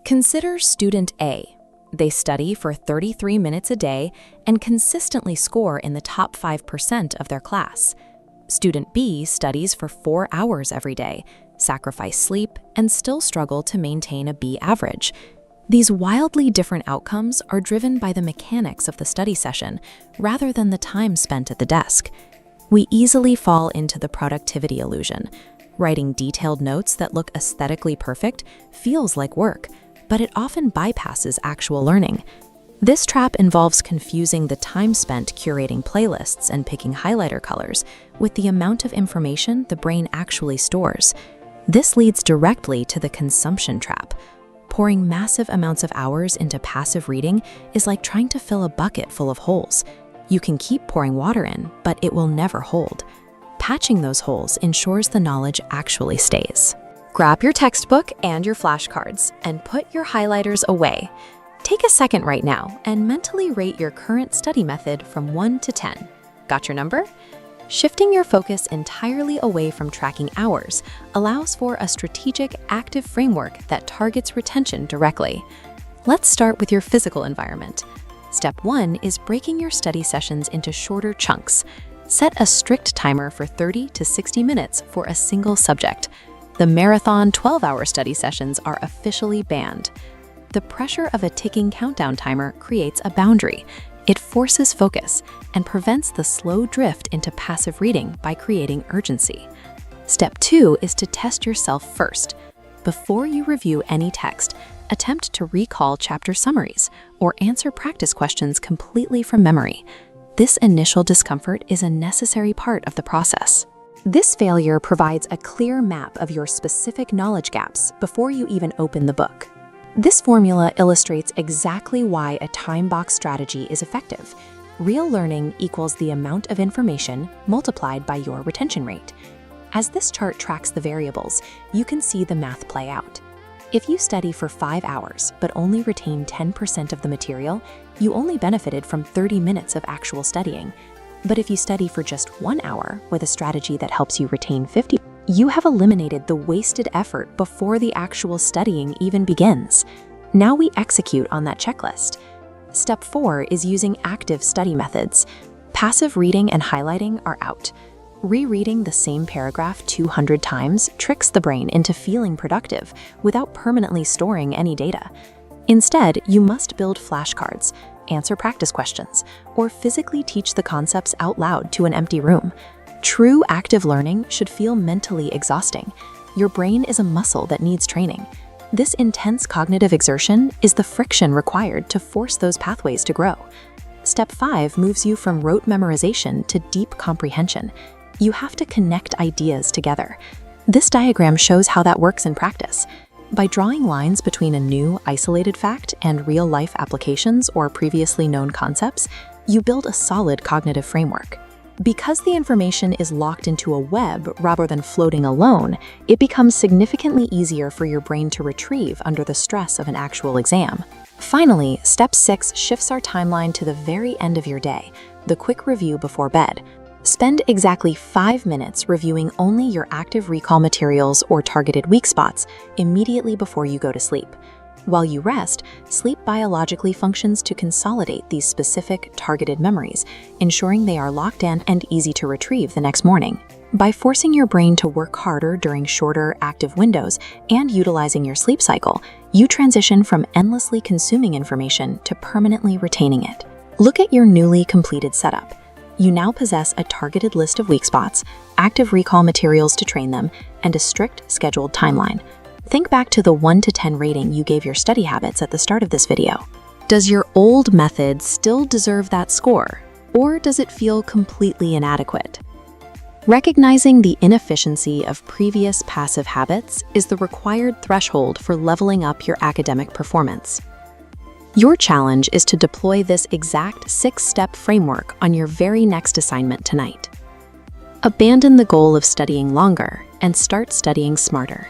Consider student A. They study for 33 minutes a day and consistently score in the top 5% of their class. Student B studies for 4 hours every day, sacrifice sleep, and still struggle to maintain a B average. These wildly different outcomes are driven by the mechanics of the study session rather than the time spent at the desk. We easily fall into the productivity illusion. Writing detailed notes that look aesthetically perfect feels like work, but it often bypasses actual learning. This trap involves confusing the time spent curating playlists and picking highlighter colors with the amount of information the brain actually stores. This leads directly to the consumption trap. Pouring massive amounts of hours into passive reading is like trying to fill a bucket full of holes. You can keep pouring water in, but it will never hold. Patching those holes ensures the knowledge actually stays. Grab your textbook and your flashcards and put your highlighters away. Take a second right now and mentally rate your current study method from 1 to 10. Got your number? Shifting your focus entirely away from tracking hours allows for a strategic, active framework that targets retention directly. Let's start with your physical environment. Step 1 is breaking your study sessions into shorter chunks. Set a strict timer for 30 to 60 minutes for a single subject. The marathon 12-hour study sessions are officially banned. The pressure of a ticking countdown timer creates a boundary. It forces focus and prevents the slow drift into passive reading by creating urgency. Step 2 is to test yourself first. Before you review any text, attempt to recall chapter summaries or answer practice questions completely from memory. This initial discomfort is a necessary part of the process. This failure provides a clear map of your specific knowledge gaps before you even open the book. This formula illustrates exactly why a time box strategy is effective. Real learning equals the amount of information multiplied by your retention rate. As this chart tracks the variables, you can see the math play out. If you study for 5 hours but only retain 10% of the material, you only benefited from 30 minutes of actual studying. But if you study for just 1 hour with a strategy that helps you retain 50%, you have eliminated the wasted effort before the actual studying even begins. Now we execute on that checklist. Step 4 is using active study methods. Passive reading and highlighting are out. Rereading the same paragraph 200 times tricks the brain into feeling productive without permanently storing any data. Instead, you must build flashcards, answer practice questions, or physically teach the concepts out loud to an empty room. True active learning should feel mentally exhausting. Your brain is a muscle that needs training. This intense cognitive exertion is the friction required to force those pathways to grow. Step 5 moves you from rote memorization to deep comprehension. You have to connect ideas together. This diagram shows how that works in practice. By drawing lines between a new, isolated fact and real-life applications or previously known concepts, you build a solid cognitive framework. Because the information is locked into a web rather than floating alone, it becomes significantly easier for your brain to retrieve under the stress of an actual exam. Finally, Step 6 shifts our timeline to the very end of your day, the quick review before bed. Spend exactly 5 minutes reviewing only your active recall materials or targeted weak spots immediately before you go to sleep. While you rest, sleep biologically functions to consolidate these specific, targeted memories, ensuring they are locked in and easy to retrieve the next morning. By forcing your brain to work harder during shorter, active windows and utilizing your sleep cycle, you transition from endlessly consuming information to permanently retaining it. Look at your newly completed setup. You now possess a targeted list of weak spots, active recall materials to train them, and a strict, scheduled timeline. Think back to the 1 to 10 rating you gave your study habits at the start of this video. Does your old method still deserve that score, or does it feel completely inadequate? Recognizing the inefficiency of previous passive habits is the required threshold for leveling up your academic performance. Your challenge is to deploy this exact 6-step framework on your very next assignment tonight. Abandon the goal of studying longer and start studying smarter.